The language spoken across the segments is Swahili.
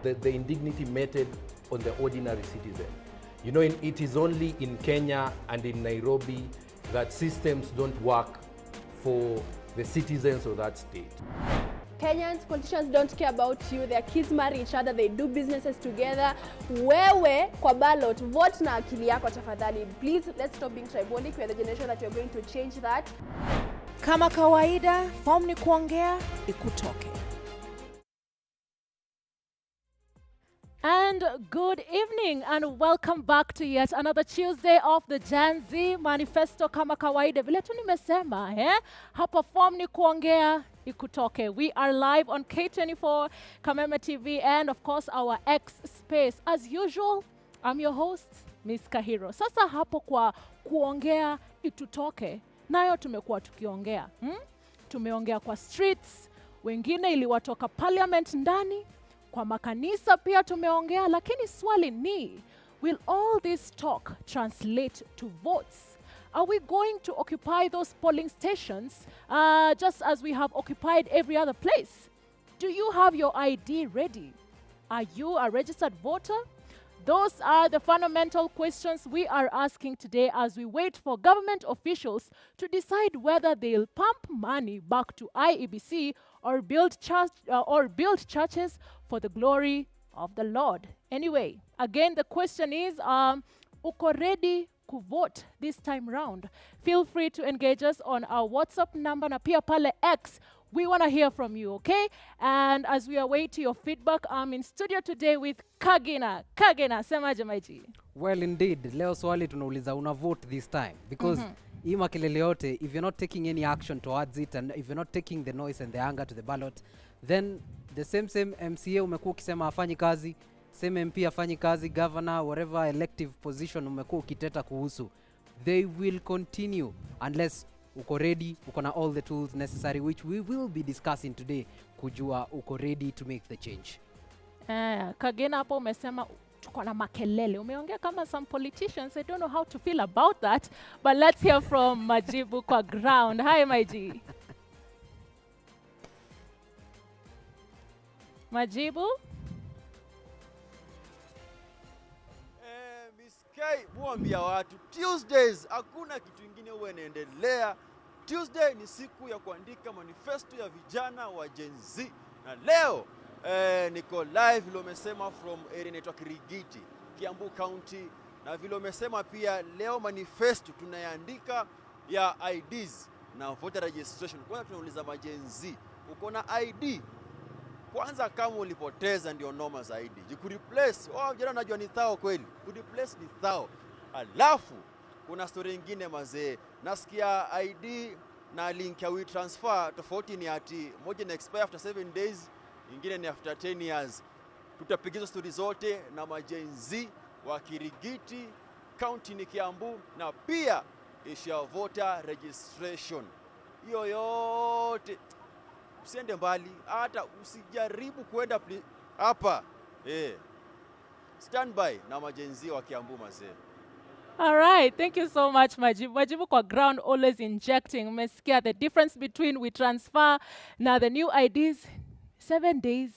the indignity meted on the ordinary citizen. You know, it is only in Kenya and in Nairobi that systems don't work for the citizens of that state. Kenyans, politicians don't care about you. Their kids marry each other, they do businesses together. Wewe kwa ballot, vote na akili yako tafadhali. Please, let's stop being tribalic. We are the generation that we are going to change that. Kama kawaida, form ni kuongea, ikutoke. And good evening and welcome back to yet another Tuesday of the Gen Z Manifesto kama kawaida. Vile tu nimesema, hapa form ni kuongea ikutoke. We are live on K24, Kameme TV, and of course our X space. As usual, I'm your host, Miss Kahiro. Sasa hapo kwa kuongea itutoke, nayo tumekuwa tukiongea. Tumeongea kwa streets, wengine iliwatoka parliament ndani, kwa makanisa pia tumeongea, lakini swali ni, will all this talk translate to votes? Are we going to occupy those polling stations just as we have occupied every other place? Do you have your ID ready? Are you a registered voter? Those are the fundamental questions we are asking today as we wait for government officials to decide whether they'll pump money back to IEBC or build churches for the glory of the Lord. Anyway, again, the question is, uko ready to vote this time round? Feel free to engage us on our WhatsApp number na pia pale X. We want to hear from you, okay? And as we await your feedback, I'm in studio today with Kagina. Kagina, semaje maji? Well, indeed. Leo swali tunauliza una vote this time. Because hii makelele yote, if you're not taking any action towards it, and if you're not taking the noise and the anger to the ballot, then the same MCA umekuwa ukisema afanyi kazi, same MP afanyi kazi, governor, whatever elective position umekuwa ukiteta kuhusu, they will continue unless uko ready, uko na all the tools necessary, which we will be discussing today, kujua uko ready to make the change. Kagina hapo umesema tuko na makelele. Umeongea kama some politicians. I don't know how to feel about that, but let's hear from Majibu kwa ground. Hi, Maji. Majibu? Miss K, muambia watu, Tuesdays, hakuna kitu ingine huwa inaendelea. Tuesday ni siku ya kuandika manifesto ya vijana wa Gen Z. Na leo, niko live vile umesema from area inaitwa Kirigiti, Kiambu County. Na vile umesema pia leo manifesto tunayaandika ya IDs na voter registration. Kwanza tunauliza ma Gen Z, uko na ID? Kwanza kama ulipoteza ndio noma zaidi. Jikureplace, jana najua ni thao kweli. Kureplace ni thao. Alafu kuna story nyingine mazee. Nasikia ID na link ya WeTransfer tofauti ni ati moja na expire after 7 days, nyingine ni after 10 years. Tutapigiza story zote na majenzi wa Kirigiti, county ni Kiambu, na pia issue ya voter registration. Hiyo yote usiende mbali, hata usijaribu kwenda hapa. Stand by na majenzi wa Kiambu mazee. All right, thank you so much, Majibu. Majibu kwa ground, always injecting. Umesikia the difference between WeTransfer na the new IDs, 7 days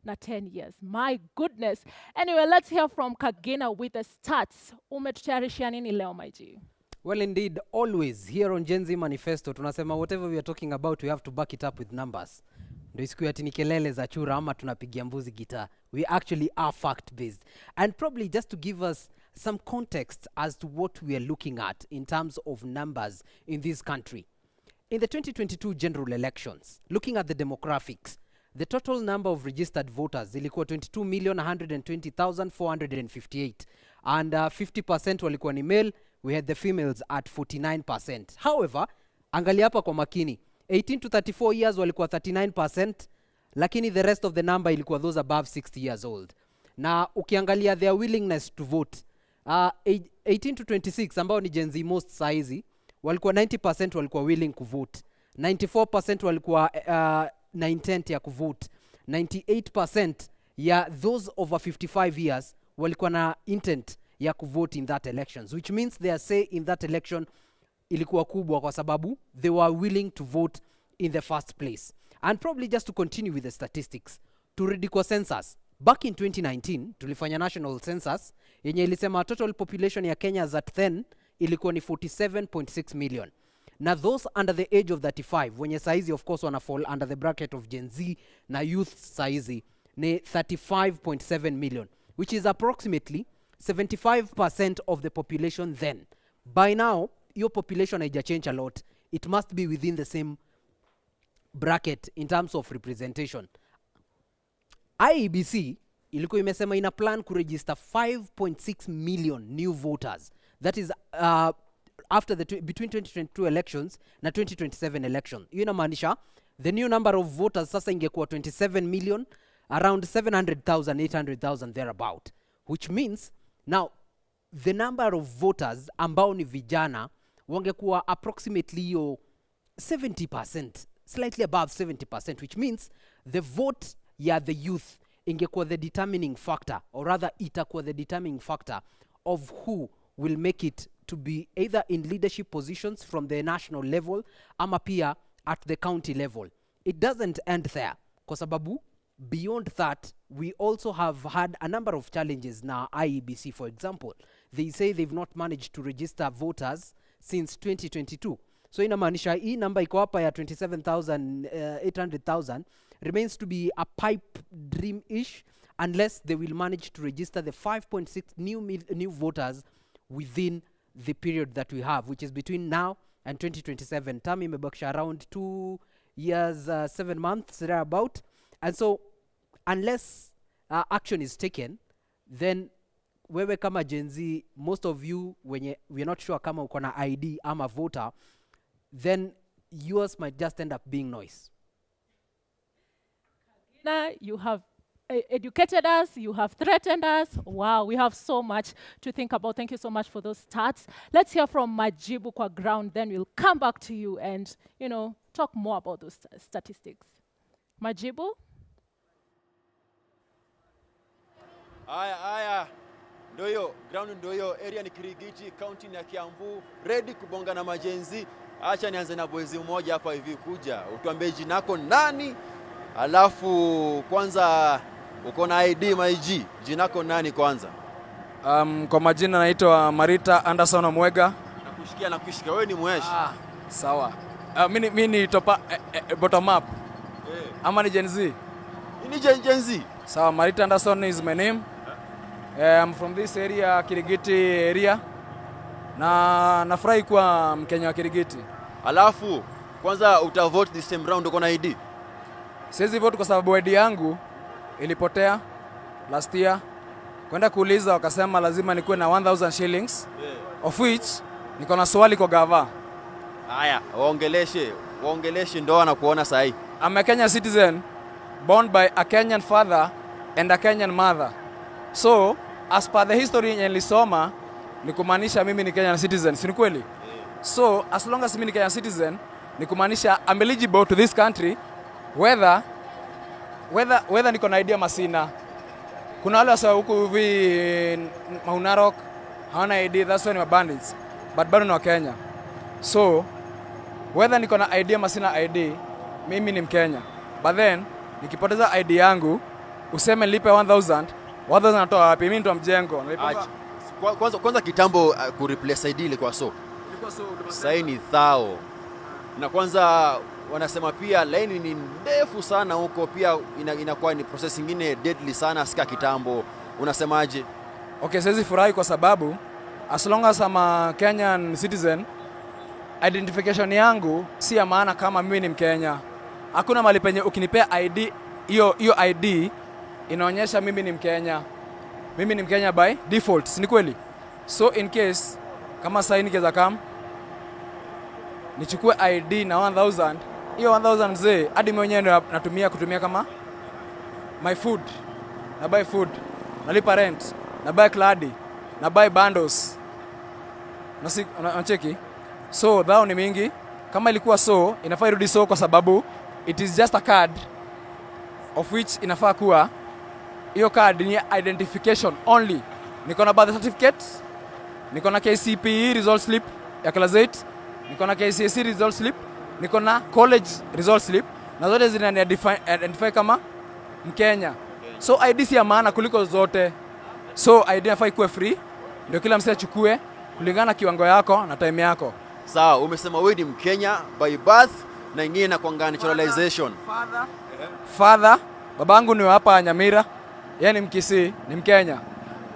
na 10 years. My goodness. Anyway, let's hear from Kagina with the stats. Umetutayarishia nini leo, Maji? Well, indeed, always here on Gen Z Manifesto, tunasema whatever we are talking about, we have to back it up with numbers. Ndio isiku ya tini kelele za chura ama tunapigia mbuzi gitaa. We actually are fact-based. And probably just to give us some context as to what we are looking at in terms of numbers in this country. In the 2022 general elections, looking at the demographics, the total number of registered voters ilikuwa 22,120,458. And 50% walikuwa ni male, we had the females at 49%. However, angalia hapa kwa makini, 18 to 34 years walikuwa 39%, lakini the rest of the number ilikuwa those above 60 years old. Na ukiangalia their willingness to vote, 18 to 26 ambao ni Gen Z most saizi, walikuwa 90% walikuwa willing kuvote. 94% walikuwa na intent ya kuvote. 98% ya those over 55 years walikuwa na intent ya kuvote in that elections, which means their say in that election ilikuwa kubwa kwa sababu they were willing to vote in the first place. And probably just to continue with the statistics, turudi kwa census, Back in 2019 tulifanya national census yenye ilisema total population ya Kenya at then ilikuwa ni 47.6 million. Na those under the age of 35 wenye saizi of course wana fall under the bracket of Gen Z na youth saizi ni 35.7 million, which is approximately 75% of the population then. By now, your population haija change a lot. It must be within the same bracket in terms of representation. IEBC ilikuwa imesema ina plan kuregister 5.6 million new voters. That is after between 2022 elections na 2027 election. Hiyo inamaanisha the new number of voters sasa ingekuwa 27 million, around 700,000, 800,000 thereabout. Which means now the number of voters ambao ni vijana wangekuwa approximately 70%, slightly above 70%, which means the vote ya the youth ingekuwa the determining factor, or rather itakuwa the determining factor of who will make it to be either in leadership positions from the national level ama pia at the county level. It doesn't end there, kwa sababu beyond that we also have had a number of challenges na IEBC. For example, they say they've not managed to register voters since 2022. So inamaanisha hii number iko hapa ya 27,800,000 remains to be a pipe dream-ish unless they will manage to register the 5.6 new voters within the period that we have, which is between now and 2027. Term imebakisha around 2 years, 7 months, thereabout. And so, unless action is taken, then wewe kama Gen Z, most of you, when we're not sure kama uko na ID ama voter, then yours might just end up being noise. Now you have educated us, you have threatened us. Wow, we have so much to think about. Thank you so much for those stats. Let's hear from Majibu kwa ground, then we'll come back to you and, talk more about those statistics. Majibu? Aya, ndoyo, ground ndoyo, area ni Kirigiti, county ni ya Kiambu, ready kubonga na majenzi. Acha nianze na boezi mmoja hapa hivi kuja. Utuambie jinako nani? Alafu kwanza uko na ID maiji. Jinako nani kwanza? Kwa majina naitwa Marita Anderson Omwega. Nakushikia. Wewe ni mweshi. Sawa. Mimi ni topa bottom up. Ama ni Gen Z? Ni Gen Z. Sawa, Marita Anderson is my name. I'm from this area, Kirigiti area. Na nafurahi kuwa Mkenya wa Kirigiti. Alafu kwanza utavote this time round uko na ID? Siwezi vote kwa sababu ID yangu ilipotea last year. Kwenda kuuliza wakasema lazima nikuwe na 1,000 shillings, of which niko na swali kwa gava. Haya, waongeleshe ndoa na kuona sahi. I'm a Kenyan citizen born by a Kenyan father and a Kenyan mother. So, as per the history yenye nilisoma, ni kumaanisha mimi ni Kenyan citizen, si ni kweli? So, as long as mimi ni Kenyan citizen, ni kumaanisha I'm eligible to this country whether niko na idea masina. Kuna wale wasa huku hivi Maunarok hawana ID, that's why ni bandits, but bado ni wa Kenya. So, whether niko na idea masina ID, mimi ni Mkenya. But then, nikipoteza ID yangu, useme nilipe 1,000 natoa wapi? Mimi ndo mjengo. Kwanza kitambo kureplace ID ilikuwa so. Sasa ni thao. Na kwanza wanasema pia line ni ndefu sana huko, pia inakuwa ni process nyingine deadly sana sika kitambo. Unasemaje? Okay, siwezi furahi kwa sababu as long as I'm a Kenyan citizen, identification yangu si ya maana kama mimi ni Mkenya. Hakuna mahali penye ukinipea ID, hiyo ID inaonyesha mimi ni Mkenya. Mimi ni Mkenya by default, si ni kweli? So in case kama sasa nikeza kama nichukue ID na 1,000, hiyo 1,000 mzee hadi mwenyewe kutumia kama my food, na buy food, nalipa rent, na buy cladi, na buy bundles. Unacheki? So dhao ni mingi. Kama ilikuwa so, inafaa irudi so kwa sababu it is just a card of which inafaa kuwa hiyo card ni identification only. Niko na birth certificate, niko na KCPE result slip ya class 8, niko na KCSE result slip, niko na college result slip, na zote zinani identify kama Mkenya. So ID si ya maana kuliko zote. So ID inafaa ikuwe free, ndio kila msee achukue kulingana kiwango yako na time yako. Sawa, umesema wewe ni Mkenya by birth na ingine na kwa naturalization. Father, babangu ni wa hapa Nyamira, yeye ni Mkisii, ni Mkenya.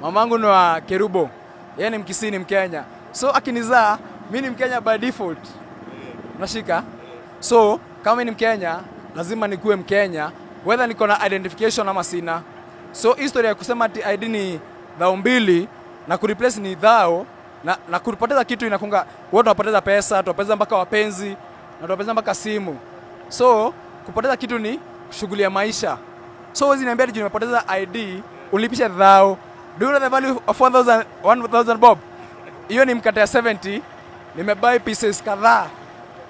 Mamangu ni wa Kerubo, yeye ni Mkisii, ni Mkenya. So akinizaa, mimi ni Mkenya by default. Unashika? So kama ni Mkenya, lazima nikuwe Mkenya, whether niko na identification ama sina. So historia ya kusema ati ID ni dhao mbili na kureplace ni dhao na kupoteza kitu inakunga, watu wanapoteza pesa, tunapoteza mpaka wapenzi, na tunapoteza mpaka simu. So kupoteza kitu ni shughuli ya maisha. So wewe niambia ati nimepoteza ID, ulipisha dhao. Do you know the value of 1000 bob? Hiyo ni mkate ya 70, nimebuy pieces kadhaa.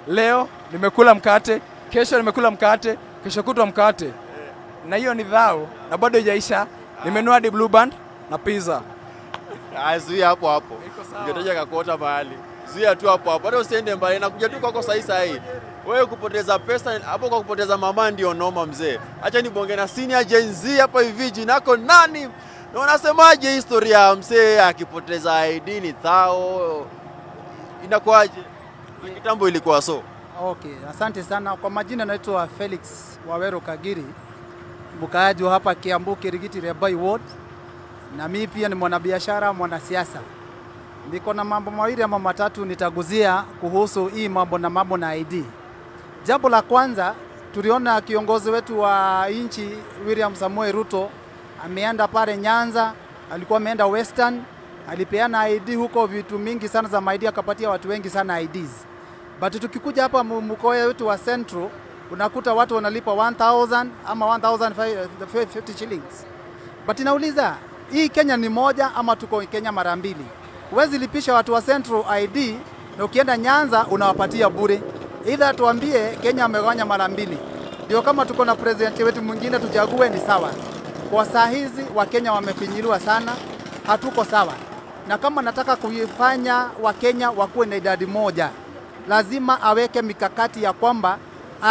Leo nimekula mkate, kesho nimekula mkate, kesho kutwa mkate. Na hiyo ni dhao na bado haijaisha. Nimenunua hadi blue band na pizza. Zuia hapo hapo. Ungetaja kakota mahali. Zuia tu hapo hapo. Hata usiende mbali, nakuja tu kwako sahi. Wewe kupoteza pesa hapo kwa kupoteza mama ndio noma mzee. Acha nibonge na senior Gen Z hapa hivi, jinako nani? Na unasemaje historia mzee akipoteza ID ni thao? Inakuaje? Kitambo ilikuwa so. Okay, asante sana. Kwa majina naitwa Felix Wawero Kagiri, mkaaji wa hapa Kiambu Kirigiti Rebai Ward, na mimi pia ni mwanabiashara, mwanasiasa. Niko na mambo mawili ama matatu nitaguzia kuhusu hii mambo na ID. Jambo la kwanza, tuliona kiongozi wetu wa nchi William Samoei Ruto ameenda pale Nyanza, alikuwa ameenda Western, alipeana ID huko, vitu mingi sana za ID, akapatia watu wengi sana IDs. But tukikuja hapa mkoa wetu wa Central, unakuta watu wanalipa 1000 ama 1050 shillings. But inauliza, hii Kenya ni moja ama tuko Kenya mara mbili? Huwezi lipisha watu wa Central ID na ukienda Nyanza unawapatia bure. Either tuambie Kenya amegawanya mara mbili. Ndio kama tuko na president wetu mwingine tuchague ni sawa. Kwa saa hizi Wakenya wamefinyiliwa sana, hatuko sawa. Na kama nataka kuifanya Wakenya wakuwe na idadi moja, lazima aweke mikakati ya kwamba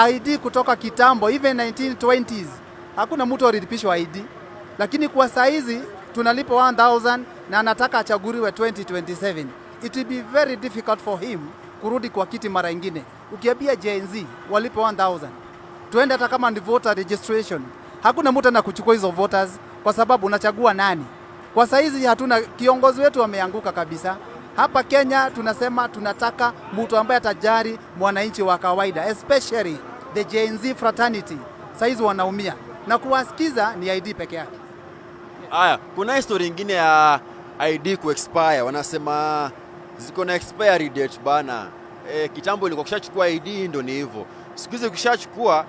ID kutoka kitambo, even 1920s, hakuna mtu alilipishwa ID. Lakini kwa saa hizi tunalipa 1000 na anataka achaguliwe 2027. It will be very difficult for him kurudi kwa kiti mara nyingine. Ukiambia Gen Z walipe 1000, tuende hata kama ni voter registration, hakuna mtu anakuchukua hizo voters kwa sababu unachagua nani? Kwa saa hizi hatuna, kiongozi wetu ameanguka kabisa. Hapa Kenya tunasema tunataka mtu ambaye atajari mwananchi wa kawaida, especially the Gen Z fraternity. Saizi wanaumia na kuwasikiza ni ID peke yake. Aya, kuna historia nyingine ya ID kuexpire. Wanasema ziko na expiry date bana. Kitambo ilikuwa ukishachukua ID ndio ni hivyo. Siku hizi ukishachukua,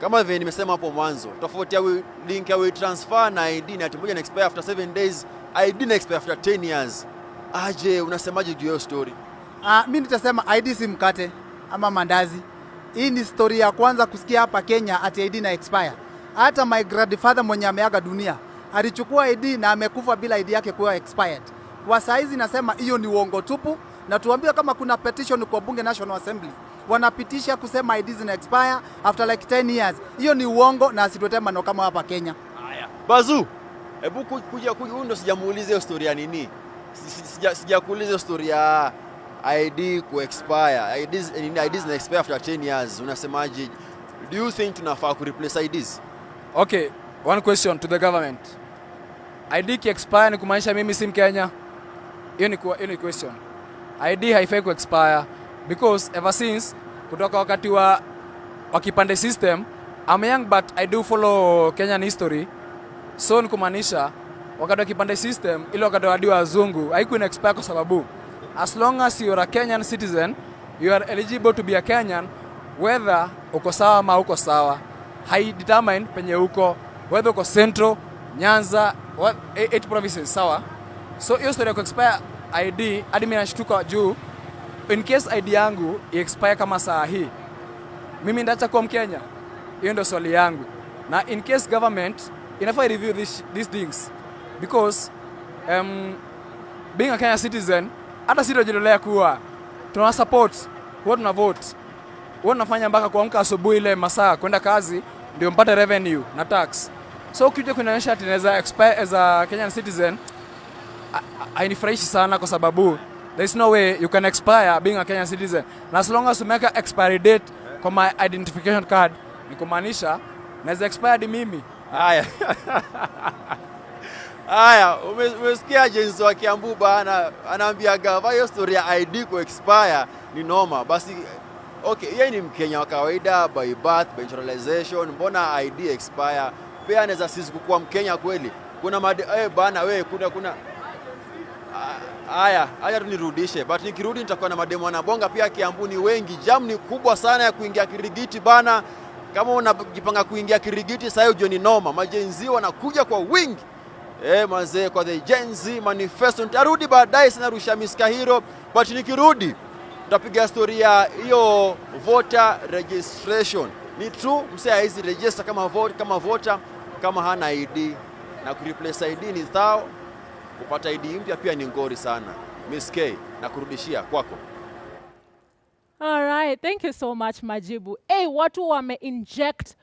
kama vile nimesema hapo mwanzo, tofauti ya link ya transfer na ID na moja na expire after 7 days, ID na expire after 10 years. Aje, unasemaje juu ya story? Mimi nitasema ID si mkate ama mandazi. Hii ni story ya kwanza kusikia hapa Kenya ati ID na expire. Hata my grandfather mwenye ameaga dunia alichukua ID na amekufa bila ID yake kuwa expired. Kwa saa hizi nasema hiyo ni uongo tupu, na tuambie kama kuna petition kwa bunge National Assembly wanapitisha kusema ID zina expire after like 10 years. Hiyo ni uongo na asitwete maneno kama hapa Kenya. Haya. Bazu, hebu kuja ndo sijamuuliza hiyo story ya nini? Sijakuuliza hiyo story ya ID ku expire. IDs na expire after 10 years. Unasemaje? Do you think tunafaa ku replace IDs? Okay, one question to the government. ID ki expire ni kumaanisha mimi si Mkenya? Hiyo ni question. ID haifai ku expire because ever since kutoka wakati wa kipande system, I'm young but I do follow Kenyan history. So ni kumaanisha wakati wa kipande system ile wakati wa wazungu haiku ina expire kwa sababu as long as you are a Kenyan citizen, you are eligible to be a Kenyan whether uko sawa ama uko sawa. Hai determine penye uko, whether uko Central, Nyanza, 8 provinces, sawa. So hiyo story ya expire ID hadi mimi nashtuka juu in case ID yangu expire kama saa hii, mimi ndaacha kuwa Mkenya? Hiyo ndio swali yangu. Na in case government inafaa review these things because being a Kenyan citizen, hata sisi tunajitolea kuwa tuna support who tuna vote, wao tunafanya mpaka kuamka asubuhi ile masaa kwenda kazi ndio mpate revenue na tax. So ukija kunionyesha ati naweza expire as a Kenyan citizen, hainifurahishi sana kwa sababu there is no way you can expire being a Kenyan citizen. Na as long as umeweka expiry date kwa my identification card, ni kumaanisha naweza expire hadi mimi. Haya. Haya, umesikia jenzi wa Kiambu bana anaambia gava hiyo story ya ID ku expire ni noma. Basi okay, yeye ni Mkenya wa kawaida by birth, by naturalization, mbona ID expire? Pia anaweza sisi kuwa Mkenya kweli. Kuna bana wewe kuna haya tunirudishe. But nikirudi nitakuwa na mademo wanabonga pia Kiambu ni wengi. Jam ni kubwa sana ya kuingia Kirigiti bana. Kama unajipanga kuingia Kirigiti sasa hiyo ni noma. Majenzi wanakuja kwa wingi. Mazee kwa the Gen Z Manifesto. Nitarudi baadaye sana Rusha Miska Hero. But nikirudi tutapiga story ya hiyo voter registration. Ni true msee hizi register kama voter kama hana ID na kureplace ID ni thao. Kupata ID mpya pia ni ngori sana. Miss K na kurudishia kwako. All right, thank you so much Majibu. Watu wame-inject.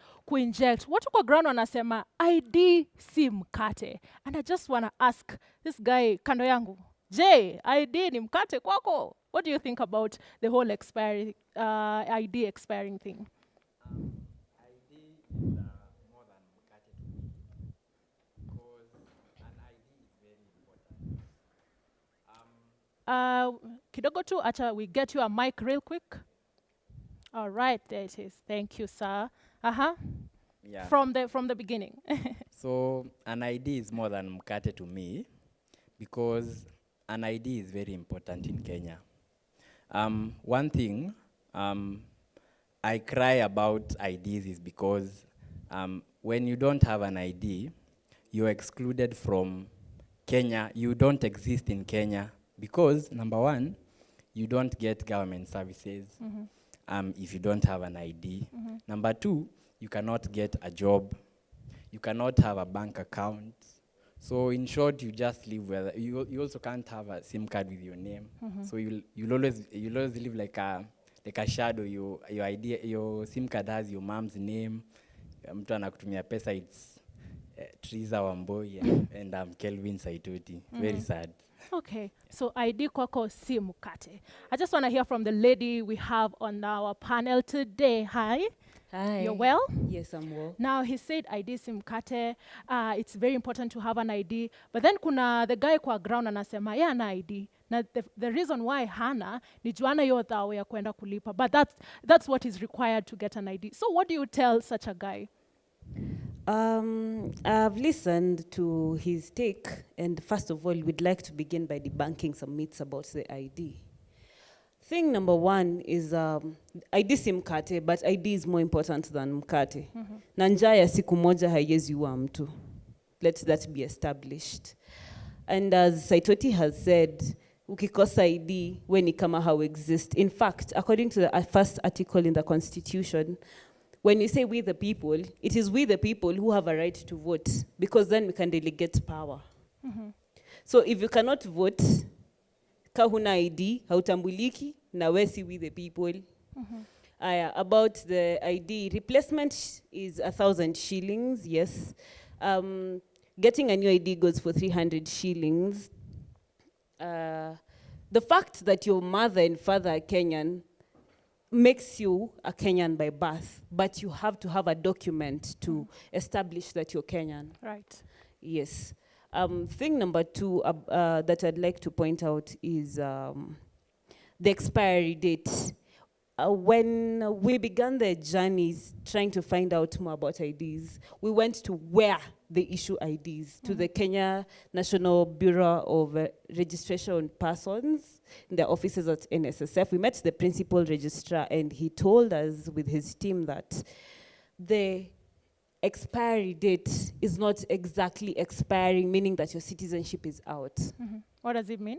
Watu kwa ground wanasema ID si mkate. And I just want to ask this guy kando yangu. Je, ID ni mkate kwako? What do you think about the whole ID expiring thing? ID is more than mkate to me because an ID is very important. Kidogo tu, acha we get you a mic real quick. All right, there it is. Thank you, sir. Yeah. From the beginning. So an ID is more than mkate to me because an ID is very important in Kenya. One thing I cry about IDs is because when you don't have an ID, you're excluded from Kenya. You don't exist in Kenya because, number one, you don't get government services if you don't have an ID. Number two, you cannot get a job. You cannot have a bank account. So in short, you just live where you also can't have a SIM card with your name. So you'll always live like a shadow. Your ID, your SIM card has your mom's name. Mtu anakutumia pesa, it's Triza Wamboi and Kelvin Saitoti. Very sad. Okay, so ID kwako si mkate. I just want to hear from the lady we have on our panel today. Hi. Hi. You're well? Yes, I'm well. Now, he said ID si mkate. It's very important to have an ID. But then kuna the guy kwa ground anasema, yeah, ana ID. Now, the reason why hana ni juana yo thao ya kwenda kulipa. But that's what is required to get an ID. So what do you tell such a guy? I've listened to his take, and first of all, we'd like to begin by debunking some myths about the ID. Thing number one is ID si mkate, but ID is more important than mkate. Na njaa ya siku moja haiwezi ua mtu. Let that be established. And as Saitoti has said, ukikosa ID, we ni kama how exist. In fact, according to the first article in the Constitution, when you say we the people, it is we the people who have a right to vote, because then we can delegate power. So if you cannot vote, kahuna ID, hautambuliki, na we si we the people. About the ID, replacement is 1,000 shillings, yes. Getting a new ID goes for 300 shillings. The fact that your mother and father are Kenyan makes you a Kenyan by birth, but you have to have a document to establish that you're Kenyan. Right. Yes. Thing number two that I'd like to point out is the expiry date. When we began the journeys trying to find out more about IDs, we went to where they issue IDs, to the Kenya National Bureau of Registration Persons, in the offices at NSSF. We met the principal registrar, and he told us with his team that the expiry date is not exactly expiring, meaning that your citizenship is out. What does it mean?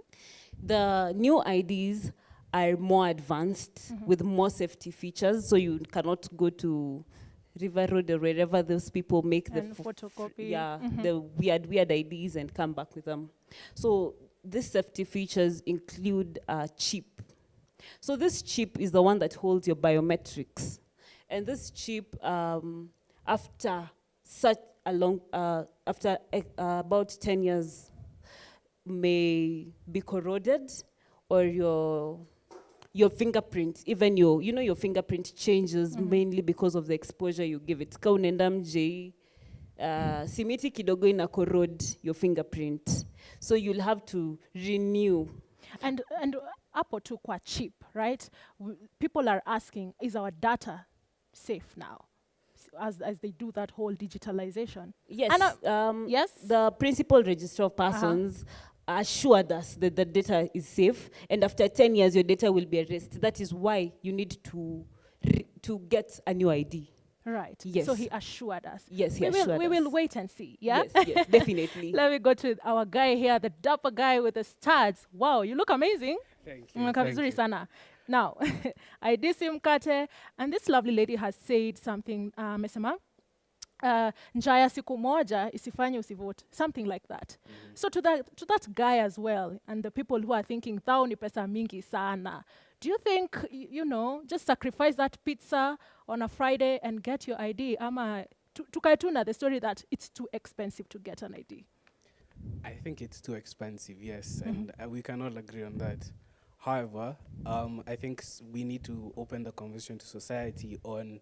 The new IDs are more advanced with more safety features, so you cannot go to River Road or wherever those people make And photocopy. the weird IDs and come back with them. So these safety features include a chip. So this chip is the one that holds your biometrics. And this chip, after such after about 10 years may be corroded, or your fingerprint, even your fingerprint changes mainly because of the exposure you give it. Ka unaenda mji, simiti kidogo ina corrode your fingerprint. So you'll have to renew. And hapo tu kwa cheap, right? People are asking, is our data safe now? As they do that whole digitalization. Yes. And, yes? The principal register of persons assured us that the data is safe, and after 10 years, your data will be erased. That is why you need to get a new ID. Right. Yes. So he assured us. Yes, he assured us. We will wait and see. Yeah. Yes, definitely. Let me go to our guy here, the dapper guy with the studs. Wow, you look amazing. Thank you. Unakaa vizuri sana. Now, ID sim kate, and this lovely lady has said something. Amesema, njaya siku moja isifanye usivote, something like that. So to that guy as well, and the people who are thinking thou ni pesa mingi sana, do you think, just sacrifice that pizza on a Friday and get your ID? Ama tukaituna the story that it's too expensive to get an ID. I think it's too expensive, yes, and we can all agree on that. However, I think we need to open the conversation to society on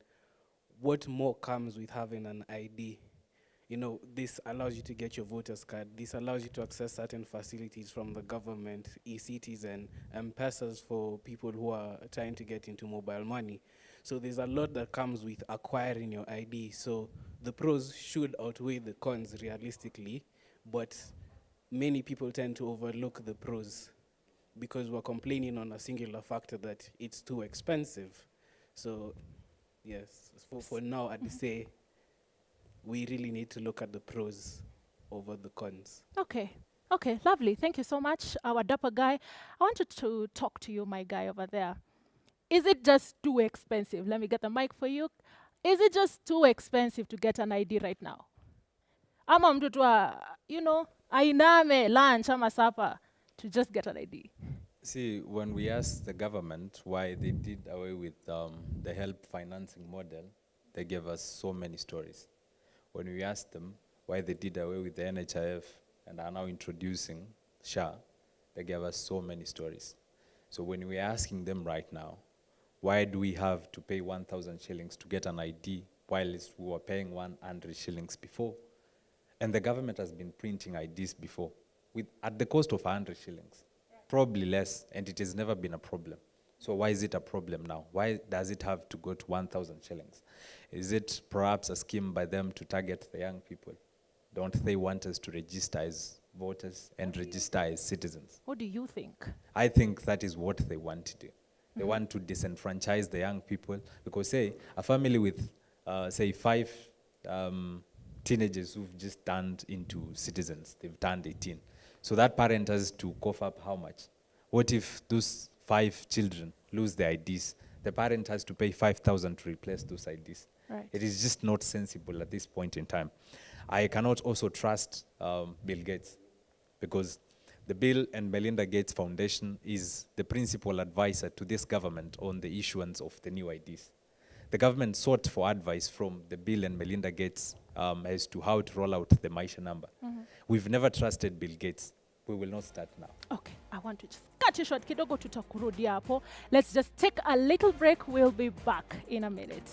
what more comes with having an ID. This allows you to get your voter's card. This allows you to access certain facilities from the government, e-citizen, M-Pesas for people who are trying to get into mobile money. So there's a lot that comes with acquiring your ID. So the pros should outweigh the cons realistically, but many people tend to overlook the pros because we're complaining on a singular factor that it's too expensive. So yes, for now, I'd say we really need to look at the pros over the cons. Okay, lovely. Thank you so much, our dapper guy. I wanted to talk to you, my guy over there. Is it just too expensive? Let me get the mic for you. Is it just too expensive to get an ID right now? Ama mtu tu ainame lunch ama supper to just get an ID. See, when we asked the government why they did away with the help financing model, they gave us so many stories. When we asked them why they did away with the NHIF and are now introducing SHA, they gave us so many stories. So when we're asking them right now, why do we have to pay 1,000 shillings to get an ID while we were paying 100 shillings before? And the government has been printing IDs before at the cost of 100 shillings, probably less, and it has never been a problem. So why is it a problem now? Why does it have to go to 1,000 shillings? Is it perhaps a scheme by them to target the young people? Don't they want us to register as voters and register as citizens? What do you think? I think that is what they want to do. They want to disenfranchise the young people because, say, a family with, say, 5 teenagers who've just turned into citizens, they've turned 18. So that parent has to cough up how much? What if those 5 children lose their IDs? The parent has to pay 5,000 to replace those IDs. Right. It is just not sensible at this point in time. I cannot also trust Bill Gates because the Bill and Melinda Gates Foundation is the principal advisor to this government on the issuance of the new IDs. The government sought for advice from the Bill and Melinda Gates as to how to roll out the Maisha number. We've never trusted Bill Gates. We will not start now. Okay, I want to just cut you short kidogo, tutakurudi hapo. Let's just take a little break. We'll be back in a minute.